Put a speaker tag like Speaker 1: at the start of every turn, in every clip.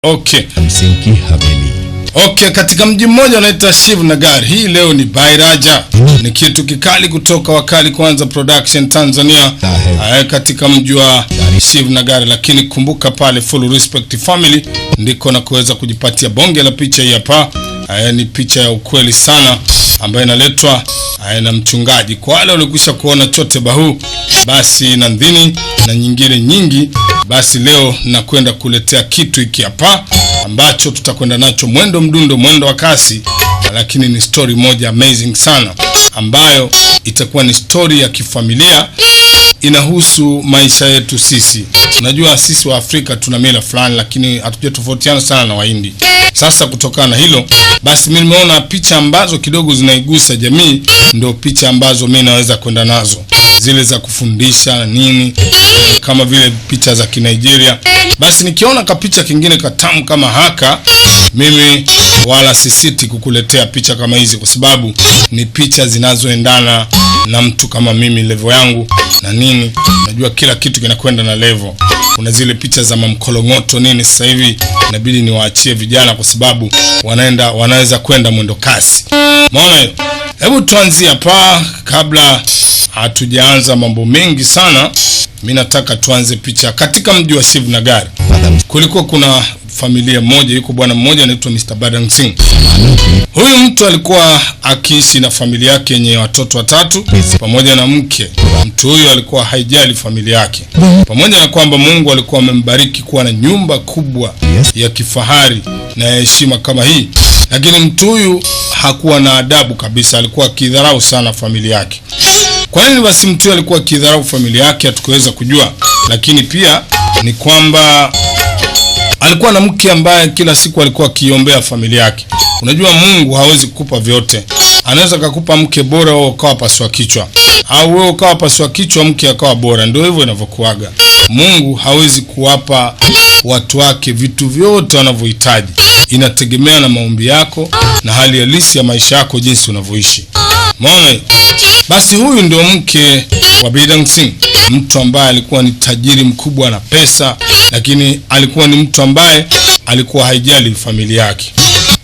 Speaker 1: Okay.
Speaker 2: Helsinki Haveli.
Speaker 1: Okay, katika mji mmoja unaitwa Shivnagar. Hii leo ni Bairaja. Ni kitu kikali kutoka Wakali Kwanza Production Tanzania. Katika mji wa Shivnagar, lakini kumbuka pale Full Respect Family ndiko na kuweza kujipatia bonge la picha hii hapa. Ni picha ya ukweli sana ambayo inaletwa na mchungaji. Kwa wale walikwisha kuona chote bahu, basi na ndini na nyingine nyingi, basi leo nakwenda kuletea kitu hiki hapa ambacho tutakwenda nacho mwendo mdundo, mwendo wa kasi, lakini ni story moja amazing sana ambayo itakuwa ni story ya kifamilia, inahusu maisha yetu sisi. Unajua sisi wa Afrika tuna mila fulani, lakini hatujatofautiana sana na Wahindi. Sasa kutokana na hilo, basi mimi nimeona picha ambazo kidogo zinaigusa jamii, ndio picha ambazo mimi naweza kwenda nazo, zile za kufundisha na nini, kama vile picha za Kinigeria. Basi nikiona kapicha kingine katamu kama haka, mimi wala sisiti kukuletea picha kama hizi, kwa sababu ni picha zinazoendana na mtu kama mimi, level yangu na nini. Najua kila kitu kinakwenda na level. Kuna zile picha za mamkolongoto nini, sasa hivi inabidi niwaachie vijana kwa sababu wanaweza kwenda mwendo kasi. Umeona hiyo? Hebu tuanzie hapa kabla hatujaanza mambo mengi sana. Mimi nataka tuanze picha katika mji wa Shivnagar. Kulikuwa kuna familia moja, yuko bwana mmoja anaitwa Mr. Badang Singh. Huyu mtu alikuwa akiishi na familia yake yenye watoto watatu pamoja na mke. Mtu huyu alikuwa haijali familia yake, pamoja na kwamba Mungu alikuwa amembariki kuwa na nyumba kubwa ya kifahari na ya heshima kama hii, lakini mtu huyu hakuwa na adabu kabisa. Alikuwa akidharau sana familia yake. Kwa nini basi mtu huyu alikuwa akidharau familia yake? Hatukuweza kujua, lakini pia ni kwamba alikuwa na mke ambaye kila siku alikuwa akiombea familia yake. Unajua Mungu hawezi kukupa vyote. Anaweza kukupa mke bora wewe ukawa paswa kichwa, au wewe ukawa paswa kichwa mke akawa bora. Ndio hivyo inavyokuaga. Mungu hawezi kuwapa watu wake vitu vyote wanavyohitaji. Inategemea na maombi yako na hali halisi ya maisha yako, jinsi unavyoishi. Umeona? Basi huyu ndio mke wa Badang Singh, mtu ambaye alikuwa ni tajiri mkubwa na pesa, lakini alikuwa ni mtu ambaye alikuwa haijali familia yake.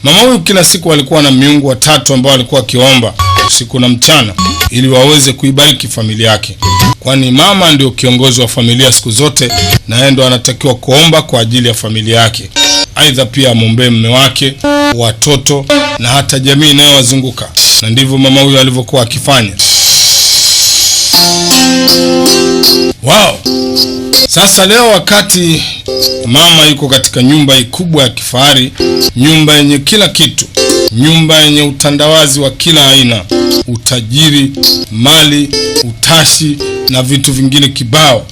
Speaker 1: Mama huyu kila siku alikuwa na miungu watatu ambao alikuwa akiomba usiku na mchana ili waweze kuibariki familia yake, kwani mama ndio kiongozi wa familia siku zote, na yeye ndo anatakiwa kuomba kwa ajili ya familia yake. Aidha pia muombe mume wake, watoto na hata jamii inayowazunguka, na ndivyo mama huyu alivyokuwa akifanya. Wow! Sasa leo wakati mama yuko katika nyumba kubwa ya kifahari, nyumba yenye kila kitu, nyumba yenye utandawazi wa kila aina, utajiri, mali, utashi na vitu vingine kibao,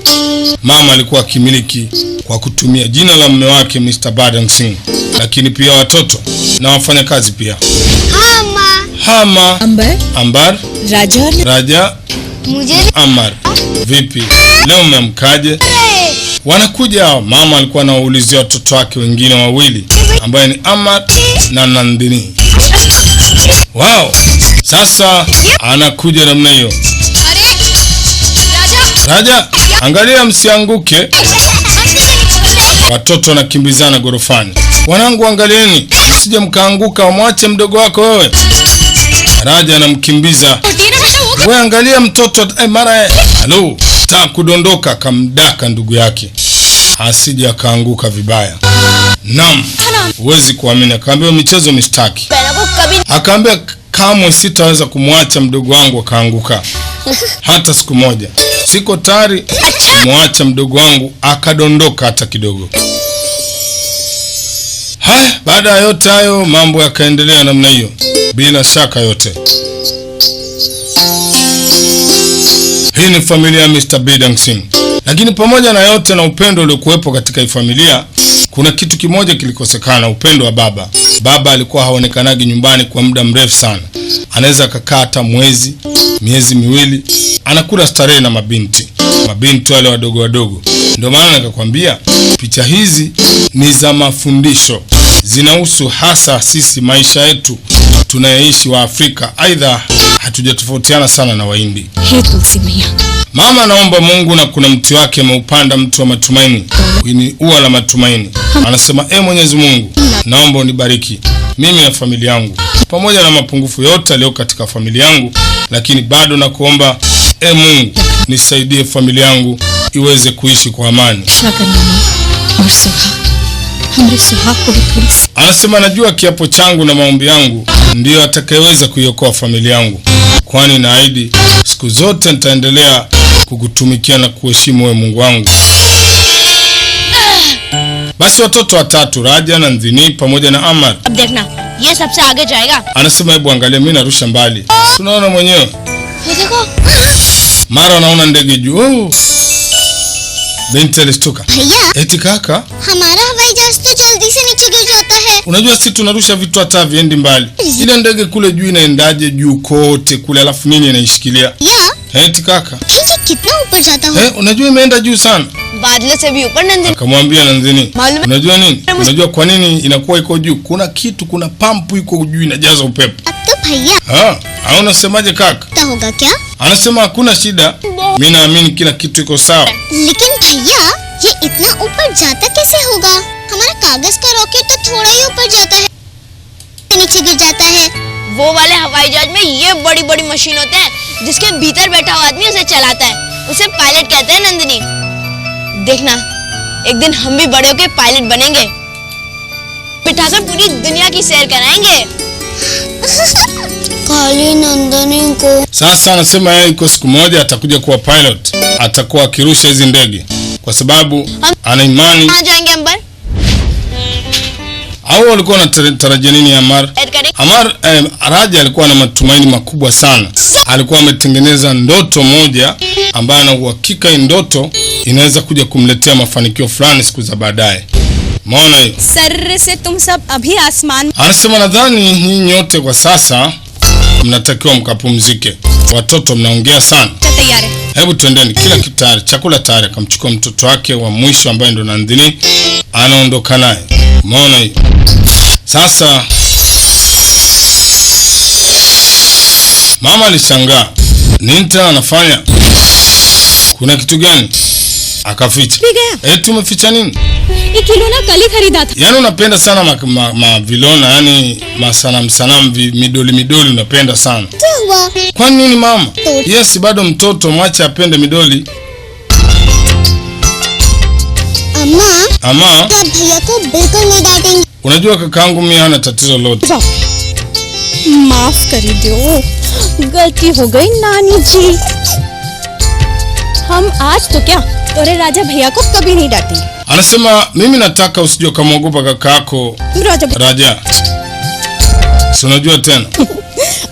Speaker 1: mama alikuwa akimiliki kwa kutumia jina la mume wake Mr. Badang Singh, lakini pia watoto na wafanyakazi pia. Hama, Ambar, Raja, Amar. Vipi? Leo mmemkaje? Wanakuja hao. Mama alikuwa anawaulizia watoto wake wengine wawili ambaye ni Amar na Nandini. Wow! Sasa anakuja namna hiyo. Raja, angalia msianguke. Watoto wanakimbizana gorofani. Wanangu angalieni, msije mkaanguka, mwache mdogo wako wewe. Raja anamkimbiza. Wewe angalia mtoto mara halo, taka kudondoka, kamdaka ndugu yake asije akaanguka vibaya. Naam, huwezi kuamini. Akaambia michezo mistaki. Akaambia kamwe sitaweza kumwacha mdogo wangu akaanguka hata siku moja. Siko tayari kumwacha mdogo wangu akadondoka hata kidogo. Haya, baada ya yote hayo mambo yakaendelea namna hiyo bila shaka yote. Hii ni familia ya Mr. Badang Singh. Lakini pamoja na yote na upendo uliokuwepo katika hii familia, kuna kitu kimoja kilikosekana, upendo wa baba. Baba alikuwa haonekanagi nyumbani kwa muda mrefu sana. Anaweza kukaa hata miezi miwili, anakula starehe na mabinti wale wadogo wadogo. Ndio maana nikakwambia picha hizi ni za mafundisho, zinahusu hasa sisi, maisha yetu tunayeishi wa Afrika. Aidha hatujatofautiana sana na Wahindi. Mama anaomba Mungu na kuna mti wake ameupanda, mti wa matumaini. Ni ua la matumaini. Anasema, Mwenyezi Mungu, naomba unibariki mimi na familia yangu, pamoja na mapungufu yote yaliyo katika familia yangu, lakini bado nakuomba Mungu, nisaidie familia yangu iweze kuishi kwa amani. Anasema, najua kiapo changu na maombi yangu ndiyo atakayeweza kuiokoa familia yangu, kwani naahidi siku zote nitaendelea kukutumikia na kuheshimu wewe Mungu wangu. Basi watoto watatu, Raja na Nandini pamoja na Amar.
Speaker 2: देखना ये सबसे आगे जाएगा.
Speaker 1: Anasema, hebu angalia, mimi narusha mbali. Tunaona mwenyewe.
Speaker 2: देखो.
Speaker 1: Mara anaona ndege juu. Binti alishtuka.
Speaker 3: भैया,
Speaker 1: Eti kaka,
Speaker 3: हमारा हवाई जहाज तो जल्दी से नीचे गिर जाता है.
Speaker 1: unajua sisi tunarusha vitu hata viendi mbali. Ile ndege kule juu inaendaje juu kote kule, alafu nini inaishikilia?
Speaker 3: या
Speaker 1: Eti kaka,
Speaker 3: ये कितना ऊपर जाता हो?
Speaker 1: unajua imeenda juu sana.
Speaker 2: बादलों से भी ऊपर Nandini.
Speaker 1: Akamwambia Nandini,
Speaker 2: Malume.
Speaker 1: unajua nini? Unajua kwa nini inakuwa iko juu? Kuna kitu, kuna pampu iko juu inajaza upepo.
Speaker 3: अब तो भैया
Speaker 1: Au unasemaje kaka?
Speaker 3: क्या होगा क्या?
Speaker 1: Anasema hakuna shida. Mimi naamini kila kitu iko sawa.
Speaker 3: लेकिन भैया ये इतना ऊपर जाता कैसे होगा? हमारा कागज का रॉकेट तो थोड़ा ही ऊपर जाता है, नीचे गिर जाता है.
Speaker 2: वो वाले हवाई जहाज में ये बड़ी बड़ी मशीन होते हैं जिसके भीतर बैठा हुआ आदमी उसे चलाता है. उसे पायलट कहते हैं नंदिनी. देखना एक दिन हम भी बड़े होके पायलट बनेंगे, बिठाकर पूरी दुनिया की सैर कराएंगे.
Speaker 3: खाली नंदनी को.
Speaker 1: Sasa anasema yeye iko siku moja atakuja kuwa pilot, atakuwa akirusha hizi ndege kwa sababu ana imani.
Speaker 2: कहाँ जाएंगे अंबर?
Speaker 1: Au walikuwa wanatarajia nini Amar?
Speaker 2: सैर करें.
Speaker 1: Amar Raja alikuwa na matumaini makubwa sana. Alikuwa ametengeneza ndoto moja ambayo ana uhakika hii ndoto inaweza kuja kumletea mafanikio fulani siku za baadaye. Umeona hiyo?
Speaker 4: सर्र से तुम सब अभी आसमान
Speaker 1: Anasema, nadhani nyinyi nyote kwa sasa mnatakiwa mkapumzike. Watoto mnaongea sana.
Speaker 4: में तैयार है.
Speaker 1: Hebu twendeni, kila kitu tayari, chakula tayari. Akamchukua mtoto wake wa mwisho ambaye ndo Nandini, anaondoka naye. Umeona hiyo? Sasa mama alishangaa, nini tena anafanya? Kuna kitu gani? Akaficha.
Speaker 4: भी गया.
Speaker 1: Eti umeficha nini?
Speaker 4: ये खिलौना कल ही खरीदा था.
Speaker 1: Yaani unapenda sana vilona, yani masanamu midoli unapenda sana.
Speaker 3: क्या हुआ?
Speaker 1: Kwa nini mama? Yes, bado mtoto, mwache apende midoli.
Speaker 3: अम्मा,
Speaker 1: Ama
Speaker 3: आप भैया को बिल्कुल नहीं डांटेंगे.
Speaker 1: unajua kakaangu mimi hana tatizo lolote.
Speaker 4: माफ कर दो, गलती हो गई नानी जी. हम आज तो क्या तोरे राजा भैया को कभी नहीं डांटेंगे.
Speaker 1: Anasema, mimi nataka usijue kamwogopa kakako Raja. Si unajua tena.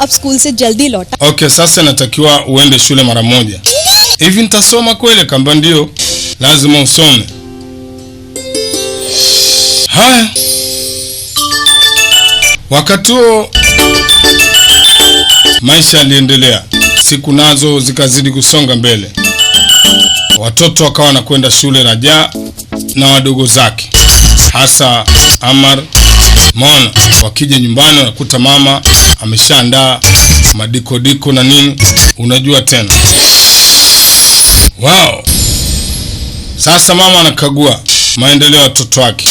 Speaker 4: अब स्कूल से जल्दी लौटा.
Speaker 1: Okay, sasa natakiwa uende shule mara moja. Hivi nitasoma kweli? Kamba ndio, lazima usome. Haya. Wakati huo maisha yaliendelea. Siku nazo zikazidi kusonga mbele. Watoto wakawa wanakwenda shule, Raja na wadogo zake, hasa Amar. Mona wakija nyumbani wanakuta mama ameshaandaa madikodiko na nini, unajua tena. Wow. Sasa mama anakagua maendeleo ya watoto wake.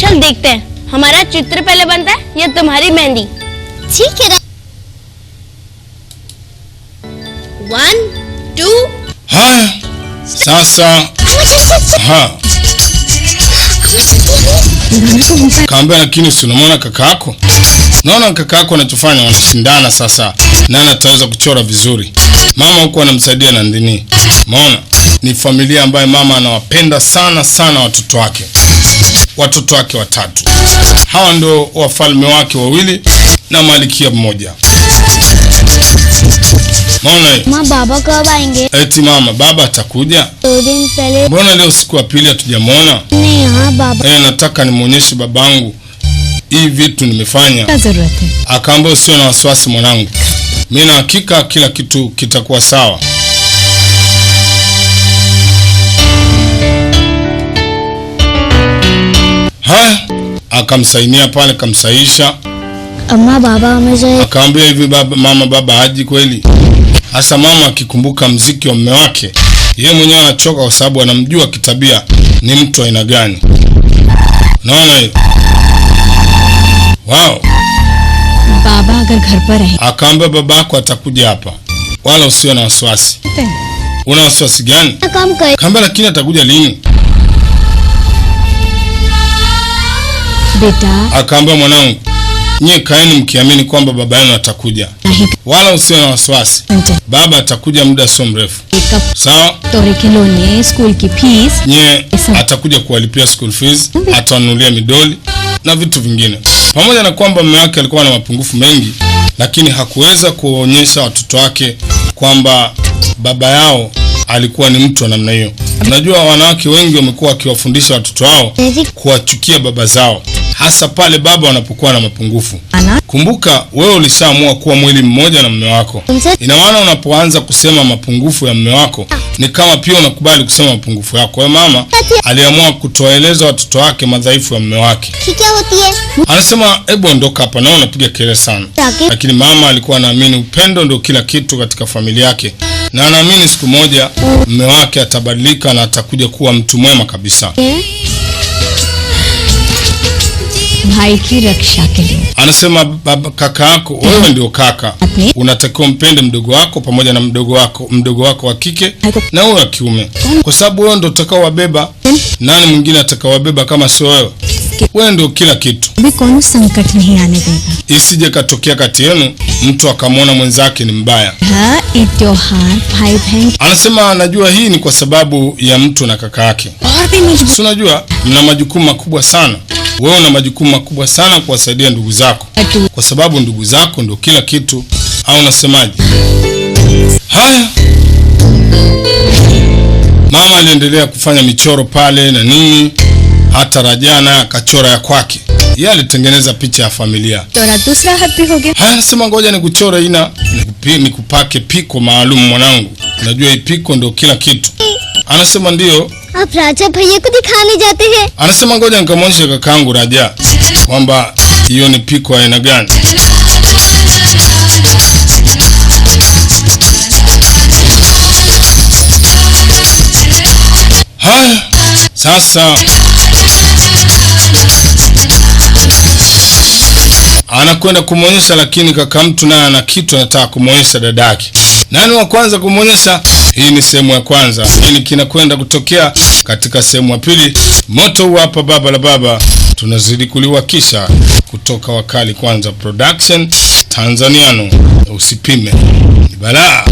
Speaker 2: चल देखते हैं हमारा चित्र पहले बनता है या तुम्हारी मेहंदी.
Speaker 3: ठीक है.
Speaker 2: 1 2
Speaker 1: Haya. Sasa kaambia, lakini si unamwona kaka yako? Naona kaka yako anachofanya, wanashindana sasa nani ataweza kuchora vizuri. Mama huko anamsaidia Nandini. Umeona? Ni familia ambayo mama anawapenda sana sana watoto wake. Watoto wake watatu. Hawa ndio wafalme wake wawili na malikia mmoja. Umeona?
Speaker 3: माँ बाबा कब आएंगे?
Speaker 1: Eti mama, baba atakuja?
Speaker 3: 2 दिन पहले
Speaker 1: Mbona leo siku ya pili hatujamwona?
Speaker 3: नहीं. यहाँ बाबा.
Speaker 1: Nataka nimuonyeshe babangu hii vitu nimefanya.
Speaker 4: क्या जरूरत है?
Speaker 1: Akaambia, usio na wasiwasi mwanangu, mimi na hakika kila kitu kitakuwa sawa. Haya, akamsainia pale, kamsaisha.
Speaker 3: अम्मा बाबा मुझे
Speaker 1: Akamwambia hivi baba haji kweli. Hasa mama akikumbuka mziki wa mume wake, yeye mwenyewe anachoka kwa sababu anamjua kitabia ni mtu aina gani. Unaona hiyo? Wow.
Speaker 4: बाबा अगर घर पर रहे
Speaker 1: Akaambia babako atakuja hapa, wala usiwe na wasiwasi. Una wasiwasi gani?
Speaker 3: काम कर
Speaker 1: Akaambia lakini atakuja lini?
Speaker 4: बेटा
Speaker 1: Akaambia mwanangu, nyie kaeni mkiamini kwamba baba yenu atakuja,
Speaker 4: नहीं
Speaker 1: wala usiwe na wasiwasi. Baba atakuja muda sio mrefu.
Speaker 4: कब
Speaker 1: Sawa?
Speaker 4: तोरे खिलौने स्कूल की fees
Speaker 1: Nye atakuja kuwalipia school fees, atawanunulia midoli na vitu vingine. Pamoja na kwamba mume wake alikuwa na mapungufu mengi, lakini hakuweza kuonyesha watoto wake kwamba baba yao alikuwa ni mtu wa namna hiyo. Unajua wanawake wengi wamekuwa wakiwafundisha watoto wao kuwachukia baba zao, hasa pale baba wanapokuwa na mapungufu.
Speaker 4: आना
Speaker 1: Kumbuka wewe ulishaamua kuwa mwili mmoja na mume wako. Ina maana unapoanza kusema mapungufu ya mume wako ni kama pia unakubali kusema mapungufu yako. Kwa mama aliamua kutoeleza watoto wake madhaifu ya mume wake.
Speaker 3: कि क्या होती है
Speaker 1: Anasema hebu ondoka hapa, na unapiga kelele sana.
Speaker 3: ताकि
Speaker 1: Lakini mama alikuwa anaamini upendo ndio kila kitu katika familia yake, na anaamini siku moja mume wake atabadilika na atakuja kuwa mtu mwema kabisa.
Speaker 4: भाई की रक्षा के लिए
Speaker 1: Anasema baba, kaka yako wewe ndio kaka, unatakiwa mpende mdogo wako pamoja na mdogo wako wa kike na wewe wa kiume, kwa sababu wewe ndio utakaowabeba. Nani mwingine atakaowabeba kama sio wewe? Wewe ndio kila kitu.
Speaker 4: भी कौन संकट नहीं आने देगा।
Speaker 1: Isije katokea kati yenu mtu akamwona mwenzake ni mbaya.
Speaker 4: हाँ ये त्योहार भाई बहन
Speaker 1: Anasema anajua hii ni kwa sababu ya mtu na kaka yake.
Speaker 4: और भी मजबूत
Speaker 1: Si unajua mna majukumu makubwa sana. Wewe una majukumu makubwa sana kuwasaidia ndugu zako, kwa sababu ndugu zako ndio kila kitu, au unasemaje? Haya, mama aliendelea kufanya michoro pale na nini, hata Rajana akachora ya kwake. Yeye alitengeneza picha ya familia.
Speaker 4: तोरा दूसरा हाथ भी हो गया।
Speaker 1: Haya, nasema ngoja nikuchore ina nikupake piko maalum mwanangu. Unajua hii piko ndio kila kitu. Anasema ndio.
Speaker 3: आप राजा भैया को दिखाने जाते हैं
Speaker 1: Anasema ngoja nikamwonyeshe kakaangu Raja kwamba hiyo ni piko aina gani. Haya, sasa anakwenda kumwonyesha, lakini kaka mtu naye ana kitu anataka kumwonyesha dadake. Nani wa kwanza kumwonyesha? Hii ni sehemu ya kwanza. Nini kinakwenda kutokea katika sehemu ya pili? Moto huu hapa, baba la baba, tunazidi kuliwakisha kutoka Wakali Kwanza Production Tanzaniano. Usipime ni balaa.